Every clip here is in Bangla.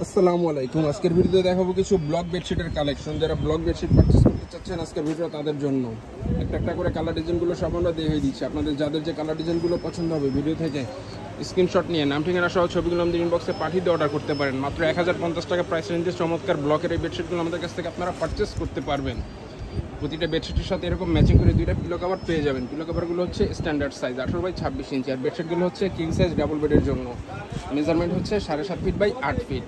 আসসালামু আলাইকুম। আজকের ভিডিওতে দেখাবো কিছু ব্লক বেডশিটের কালেকশন। যারা ব্লক বেডশিট পারচেজ করতে চাচ্ছেন আজকের ভিডিও তাদের জন্য একটা একটা করে কালার ডিজাইনগুলো সব আমরা দেখিয়ে দিচ্ছি। আপনাদের যাদের যে কালার ডিজাইনগুলো পছন্দ হবে ভিডিও থেকে স্ক্রিনশট নিয়ে নাম ঠিকানা সহ ছবিগুলো আমাদের ইনবক্সে পাঠিয়ে দিয়ে অর্ডার করতে পারেন। মাত্র 1050 টাকা প্রাইস রেঞ্জে চমৎকার ব্লকের এই বেডশিটগুলো আমাদের কাছ থেকে আপনারা পারচেস করতে পারবেন। প্রতিটা বেডশিটের সাথে এরকম ম্যাচিং করে দুইটা পিলো কভার পেয়ে যাবেন। পিলো কভারগুলো হচ্ছে স্ট্যান্ডার্ড সাইজ 18x26 ইঞ্চি, আর বেডশিটগুলো হচ্ছে কিং সাইজ ডাবল বেডের জন্য। মেজারমেন্ট হচ্ছে 7.5 ফিট বাই 8 ফিট।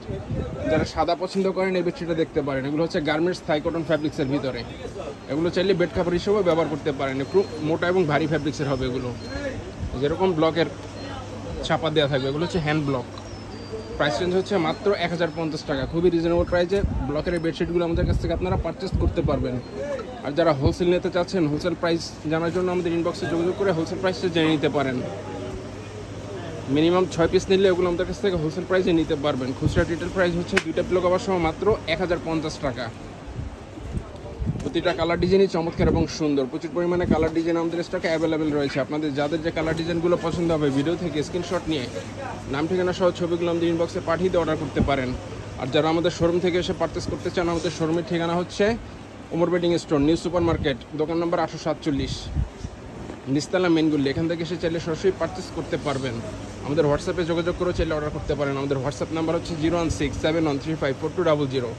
যারা সাদা পছন্দ করেন এই বেডশিটটা দেখতে পারেন। এগুলো হচ্ছে গার্মেন্টস থাই কটন ফ্যাব্রিক্সের ভিতরে। এগুলো চাইলে বেড কাভার হিসেবেও ব্যবহার করতে পারেন। একটু মোটা এবং ভারী ফ্যাব্রিক্সের হবে এগুলো, যেরকম ব্লকের ছাপা দেওয়া থাকবে। এগুলো হচ্ছে হ্যান্ড ব্লক। প্রাইস রেঞ্জ হচ্ছে মাত্র 1050 টাকা। খুবই রিজনেবল প্রাইসে ব্লকের এই বেডশিটগুলো আমাদের কাছ থেকে আপনারা পারচেস করতে পারবেন। আর যারা হোলসেল নিতে চাচ্ছেন হোলসেল প্রাইস জানার জন্য আমাদের ইনবক্সে যোগাযোগ করে হোলসেল প্রাইসে জেনে নিতে পারেন। মিনিমাম 6 পিস নিলে ওগুলো আমাদের কাছ থেকে হোলসেল প্রাইসে নিতে পারবেন। খুচরা রিটেল প্রাইস হচ্ছে দুইটা পিলো কভার সহ মাত্র 1050 টাকা। প্রতিটা কালার ডিজাইনই চমৎকার এবং সুন্দর। প্রচুর পরিমাণে কালার ডিজাইন আমাদের স্টকে অ্যাভেলেবেল রয়েছে। আপনাদের যাদের যে কালার ডিজাইনগুলো পছন্দ হবে ভিডিও থেকে স্ক্রিনশট নিয়ে নাম ঠিকানা সহ ছবিগুলো আমাদের ইনবক্সে পাঠিয়ে দিয়ে অর্ডার করতে পারেন। আর যারা আমাদের শোরুম থেকে এসে পারচেস করতে চান, আমাদের শোরুমের ঠিকানা হচ্ছে Omar bedding store, new super market, দোকান নম্বর 847, নিস্তালা মেনগুলি। এখান থেকে এসে চাইলে সরাসরি পারচেস করতে পারবেন। আমাদের হোয়াটসঅ্যাপে যোগাযোগ করে চাইলে অর্ডার করতে পারেন। আমাদের হোয়াটসঅ্যাপ নাম্বার হচ্ছে 01671354200।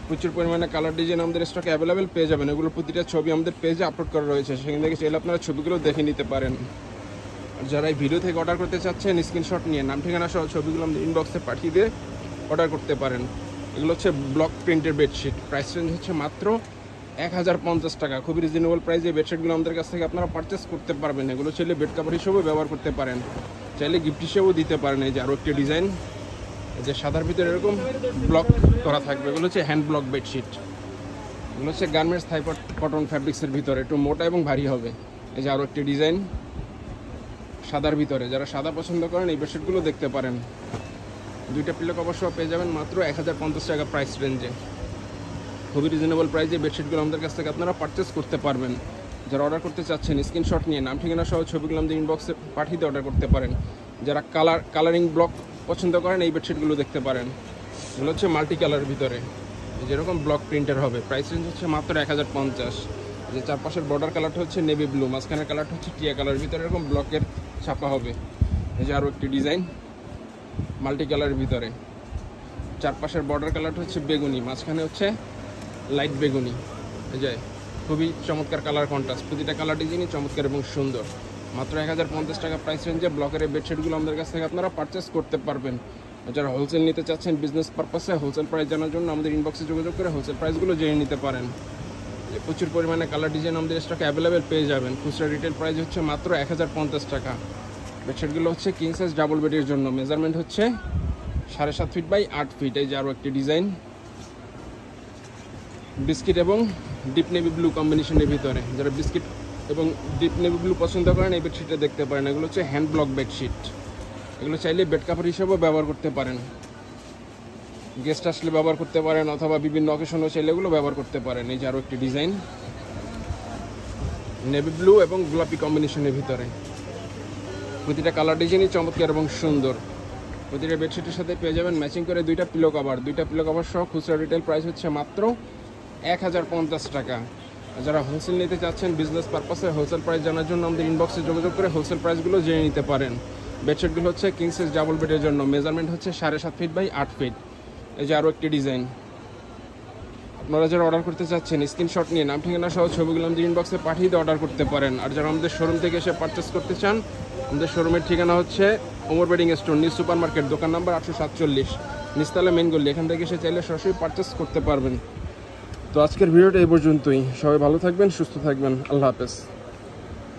প্রচুর পরিমাণে কালার ডিজাইন আমাদের স্টকে অ্যাভেলেবেল পেয়ে যাবেন। এগুলো প্রতিটা ছবি আমাদের পেজে আপলোড করা রয়েছে, সেখান থেকে চাইলে আপনারা ছবিগুলো দেখে নিতে পারেন। আর যারা এই ভিডিও থেকে অর্ডার করতে চাচ্ছেন স্ক্রিনশট নিয়ে নাম ঠিকানা সহ ছবিগুলো আমাদের ইনবক্সে পাঠিয়ে দিয়ে অর্ডার করতে পারেন। এগুলো হচ্ছে ব্লক প্রিন্টের বেডশিট। প্রাইস রেঞ্জ হচ্ছে মাত্র 1050 টাকা। খুবই রিজনেবল প্রাইসে এই বেডশিটগুলো আমাদের কাছ থেকে আপনারা পারচেস করতে পারবেন। এগুলো চাইলে বেড কাভার হিসেবেও ব্যবহার করতে পারেন, চাইলে গিফট হিসেবেও দিতে পারেন। এই যে আরও একটি ডিজাইন, যে সাদার ভিতরে এরকম ব্লক করা থাকবে। এগুলো হচ্ছে হ্যান্ড ব্লক বেডশিট। এগুলো হচ্ছে গার্মেন্টস থাই কটন ফ্যাব্রিক্সের ভিতরে, একটু মোটা এবং ভারী হবে। এই যে আরও একটি ডিজাইন সাদার ভিতরে। যারা সাদা পছন্দ করেন এই বেডশিটগুলো দেখতে পারেন। দুইটা পিলো কভার সহ পেয়ে যাবেন মাত্র 1050 টাকা প্রাইস রেঞ্জে। খুবই রিজনেবল প্রাইসে বেডশিটগুলো আমাদের কাছ থেকে আপনারা পারচেস করতে পারবেন। যারা অর্ডার করতে চাচ্ছেন স্ক্রিনশট নিয়ে নাম ঠিকানা সহ ছবিগুলো আমাদের ইনবক্সে পাঠিয়ে দিয়ে অর্ডার করতে পারেন। যারা কালারিং ব্লক পছন্দ করেন এই বেডশিটগুলো দেখতে পারেন। এগুলো হচ্ছে মাল্টি কালারের ভিতরে, যেরকম ব্লক প্রিন্টার হবে। প্রাইস রেঞ্জ হচ্ছে মাত্র 1050। যে চারপাশের বর্ডার কালারটা হচ্ছে নেভি ব্লু, মাঝখানের কালারটা হচ্ছে টিয়া কালারের ভিতরে এরকম ব্লকের ছাপা হবে। এই যে আরও একটি ডিজাইন মাল্টি কালারের ভিতরে। চারপাশের বর্ডার কালারটা হচ্ছে বেগুনি, মাঝখানে হচ্ছে লাইট বেগুনি। এই যে খুবই চমৎকার কালার কন্ট্রাস্ট। প্রতিটা কালার ডিজাইনই চমৎকার এবং সুন্দর। মাত্র 1050 টাকা প্রাইস রেঞ্জে ব্লকের এই বেডশিটগুলো আমাদের কাছ থেকে আপনারা পারচেস করতে পারবেন। যারা হোলসেল নিতে চাচ্ছেন বিজনেস পারপাসে হোলসেল প্রাইস জানার জন্য আমাদের ইনবক্সে যোগাযোগ করে হোলসেল প্রাইসগুলো জেনে নিতে পারেন। প্রচুর পরিমাণে কালার ডিজাইন আমাদের স্টকে অ্যাভেলেবেল পেয়ে যাবেন। খুচরা রিটেল প্রাইস হচ্ছে মাত্র 1050 টাকা। বেডশিটগুলো হচ্ছে কিং সাইজ ডাবল বেডের জন্য। মেজারমেন্ট হচ্ছে 7.5 ফিট বাই 8 ফিট। এই যে আরও একটি ডিজাইন বিস্কিট এবং ডিপ নেভি ব্লু কম্বিনেশনের ভিতরে। যারা বিস্কিট এবং ডিপ নেভি ব্লু পছন্দ করেন এই বেডশিটটা দেখতে পারেন। এগুলো হচ্ছে হ্যান্ড ব্লক বেডশিট। এগুলো চাইলে বেড কাভার হিসেবেও ব্যবহার করতে পারেন। গেস্ট আসলে ব্যবহার করতে পারেন, অথবা বিভিন্ন অকেশনও চাইলে এগুলো ব্যবহার করতে পারেন। এই যে আরও একটি ডিজাইন নেভি ব্লু এবং গোলাপি কম্বিনেশনের ভিতরে। প্রতিটা কালার ডিজাইনই চমৎকার এবং সুন্দর। প্রতিটা বেডশিটের সাথে পেয়ে যাবেন ম্যাচিং করে দুইটা পিলো কভার। দুইটা পিলো কভার সহ খুচরা রিটেল প্রাইস হচ্ছে মাত্র 1050 টাকা। যারা হোলসেল নিতে চাচ্ছেন বিজনেস পারপাসে হোলসেল প্রাইস জানার জন্য আমাদের ইনবক্সে যোগাযোগ করে হোলসেল প্রাইসগুলো জেনে নিতে পারেন। বেডশিটগুলো হচ্ছে কিং সাইজ ডাবল বেডের জন্য। মেজারমেন্ট হচ্ছে 7.5 ফিট বাই 8 ফিট। এই যে আরও একটি ডিজাইন। আপনারা যারা অর্ডার করতে চাচ্ছেন স্ক্রিনশট নিয়ে নাম ঠিকানা সহ ছবিগুলো আমাদের ইনবক্সে পাঠিয়ে দিয়ে অর্ডার করতে পারেন। আর যারা আমাদের শোরুম থেকে এসে পারচেস করতে চান, আমাদের শোরুমের ঠিকানা হচ্ছে Omar bedding store, new super market, দোকান নাম্বার 847, নিস্তালা মেনগুলি। এখান থেকে এসে চাইলে সরাসরি পারচেস করতে পারবেন। তো আজকের ভিডিওটা এই পর্যন্তই। সবাই ভালো থাকবেন, সুস্থ থাকবেন। আল্লাহ হাফেজ।